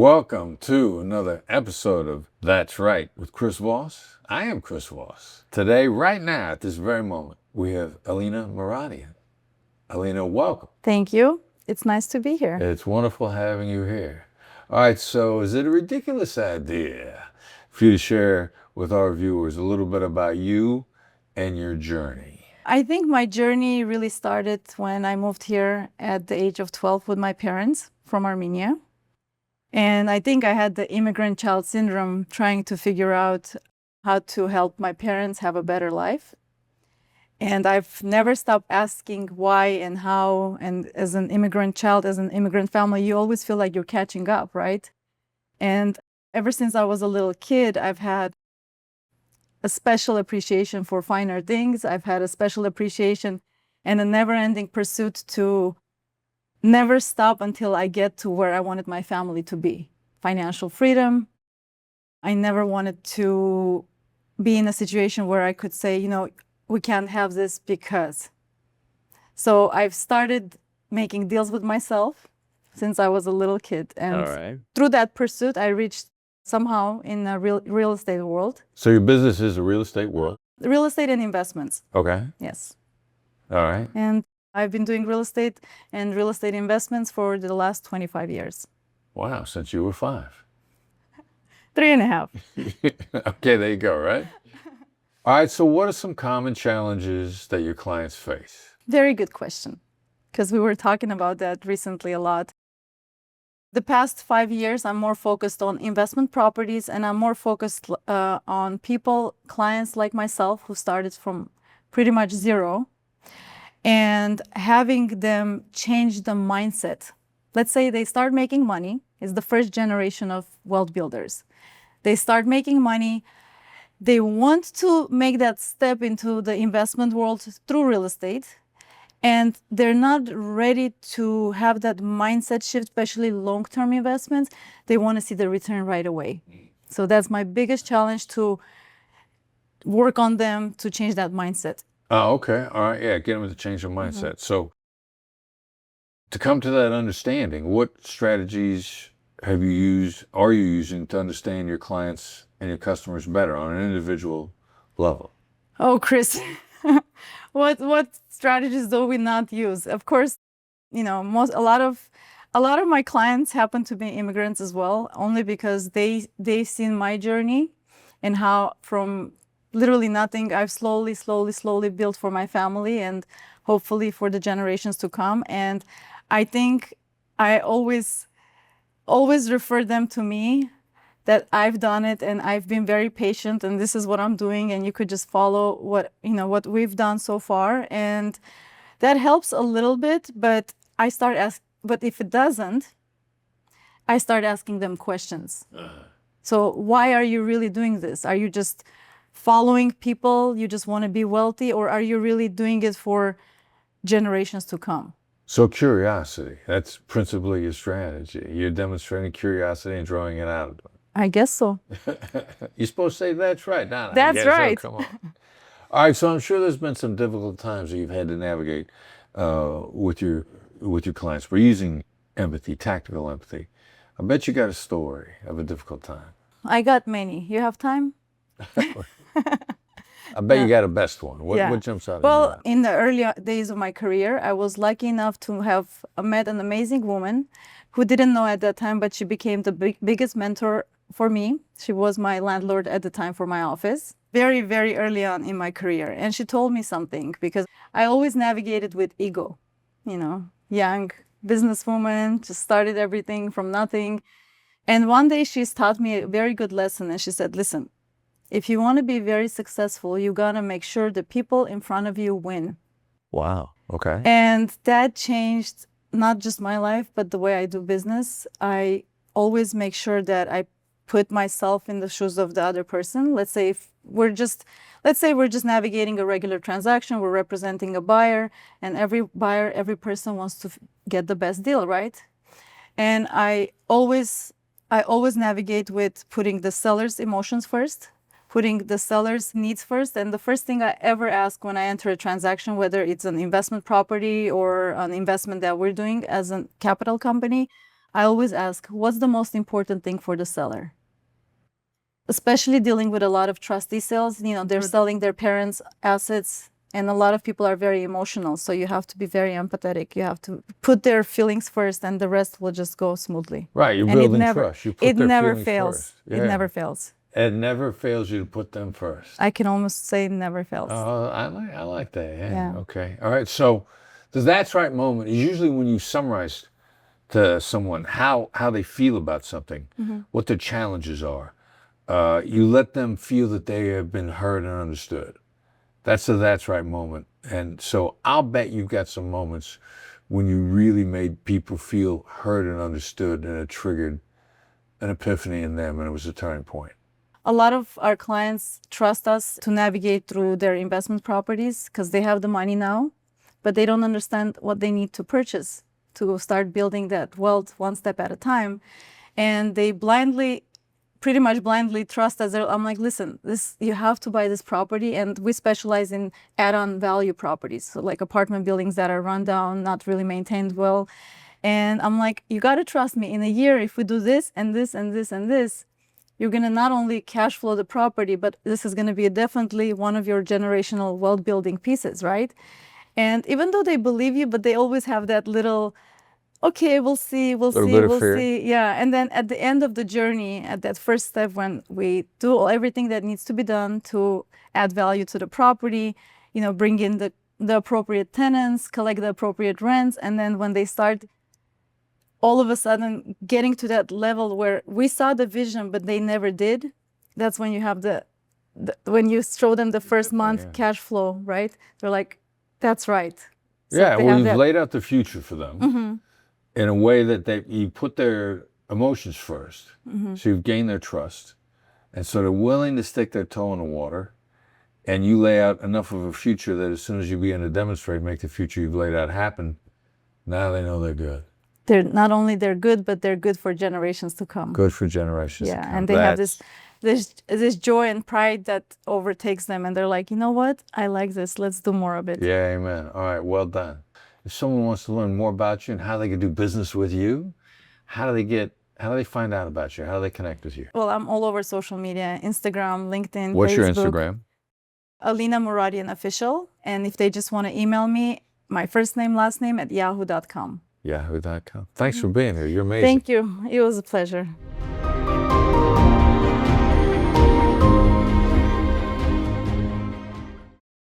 Welcome to another episode of That's Right with Chris Voss. I am Chris Voss. Today, right now, at this very moment, we have Alina Muradyan. Alina, welcome. Thank you. It's nice to be here. It's wonderful having you here. All right, so is it a ridiculous idea for you to share with our viewers a little bit about you and your journey? I think my journey really started when I moved here at the age of 12 with my parents from Armenia. And I think I had the immigrant child syndrome, trying to figure out how to help my parents have a better life. And I've never stopped asking why and how. And as an immigrant child, as an immigrant family, you always feel like you're catching up, right? And ever since I was a little kid, I've had a special appreciation for finer things. I've had a special appreciation and a never-ending pursuit to never stop until I get to where I wanted my family to be. Financial freedom. I never wanted to be in a situation where I could say, we can't have this because. So I've started making deals with myself since I was a little kid. And through that pursuit, I reached somehow in a real estate world. So your business is a real estate world? Real estate and investments. Okay. Yes. All right. And I've been doing real estate and real estate investments for the last 25 years. Wow, since you were 5. 3.5. Okay, there you go, right? All right, so what are some common challenges that your clients face? Very good question, because we were talking about that recently a lot. The past 5 years, I'm more focused on investment properties, and I'm more focused on people, clients like myself, who started from pretty much zero, and having them change the mindset. Let's say they start making money. It's the first generation of wealth builders. They start making money. They want to make that step into the investment world through real estate, and they're not ready to have that mindset shift, especially long-term investments. They want to see the return right away. So that's my biggest challenge, to work on them to change that mindset. Oh, okay. All right. Yeah, get them to change their mindset. So to come to that understanding, what strategies are you using to understand your clients and your customers better on an individual level? Oh, Chris, what strategies do we not use? Of course, a lot of my clients happen to be immigrants as well, only because they've seen my journey and how from literally nothing I've slowly built for my family and hopefully for the generations to come. And I think I always refer them to me, that I've done it and I've been very patient and this is what I'm doing, and you could just follow what we've done so far. And that helps a little bit, but if it doesn't, I start asking them questions. So why are you really doing this? Are you just following people? You just want to be wealthy, or are you really doing it for generations to come? So curiosity, that's principally your strategy. You're demonstrating curiosity and drawing it out of them. I guess so. You're supposed to say that's right, not I That's guess right. So. Come on. All right, so I'm sure there's been some difficult times that you've had to navigate with your clients. We're using empathy, tactical empathy. I bet you got a story of a difficult time. I got many. You have time? I bet you got a best one. What jumps out at you? Well, in the early days of my career, I was lucky enough to have met an amazing woman who didn't know at that time, but she became the biggest mentor for me. She was my landlord at the time for my office, very, very early on in my career. And she told me something, because I always navigated with ego, young businesswoman, just started everything from nothing. And one day she's taught me a very good lesson. And she said, listen, if you want to be very successful, you got to make sure the people in front of you win. Wow. Okay. And that changed not just my life, but the way I do business. I always make sure that I put myself in the shoes of the other person. Let's say we're just navigating a regular transaction, we're representing a buyer, and every person wants to get the best deal, right? And I always navigate with putting the seller's emotions first, putting the seller's needs first. And the first thing I ever ask when I enter a transaction, whether it's an investment property or an investment that we're doing as a capital company, I always ask, what's the most important thing for the seller? Especially dealing with a lot of trustee sales, they're selling their parents' assets, and a lot of people are very emotional. So you have to be very empathetic. You have to put their feelings first, and the rest will just go smoothly. Right, you're And building trust. You put it their never feelings fails. first. It never fails. It never fails you to put them first. I can almost say it never fails. Oh, I like that. Yeah. Okay. All right. So the that's right moment is usually when you summarize to someone how they feel about something, what their challenges are. You let them feel that they have been heard and understood. That's the that's right moment. And so I'll bet you've got some moments when you really made people feel heard and understood, and it triggered an epiphany in them, and it was a turning point. A lot of our clients trust us to navigate through their investment properties because they have the money now, but they don't understand what they need to purchase to start building that wealth one step at a time. And they pretty much blindly trust us. I'm like, listen, you have to buy this property, and we specialize in add-on value properties, so like apartment buildings that are run down, not really maintained well. And I'm like, you got to trust me. In a year, if we do this and this and this and this, you're going to not only cash flow the property, but this is going to be definitely one of your generational wealth building pieces, right? And even though they believe you, but they always have that little, okay, we'll see. Yeah. And then at the end of the journey, at that first step, when we do everything that needs to be done to add value to the property, bring in the appropriate tenants, collect the appropriate rents. And then when they start all of a sudden getting to that level where we saw the vision, but they never did, that's when you have when you show them the first month cash flow, right? They're like, that's right. So well, you've laid out the future for them in a way that you put their emotions first. So you've gained their trust. And so they're willing to stick their toe in the water. And you lay out enough of a future that as soon as you begin to demonstrate, make the future you've laid out happen, now they know they're good. They're not only they're good, but they're good for generations to come. Good for generations to come. Yeah, and they have this joy and pride that overtakes them, and they're like, you know what? I like this. Let's do more of it. Yeah, amen. All right, well done. If someone wants to learn more about you and how they can do business with you, how do they find out about you? How do they connect with you? Well, I'm all over social media, Instagram, LinkedIn, What's Facebook. your Instagram? Alina Muradyan Official. And if they just want to email me, my first name, last name @yahoo.com. Yahoo.com. Thanks for being here. You're amazing. Thank you. It was a pleasure.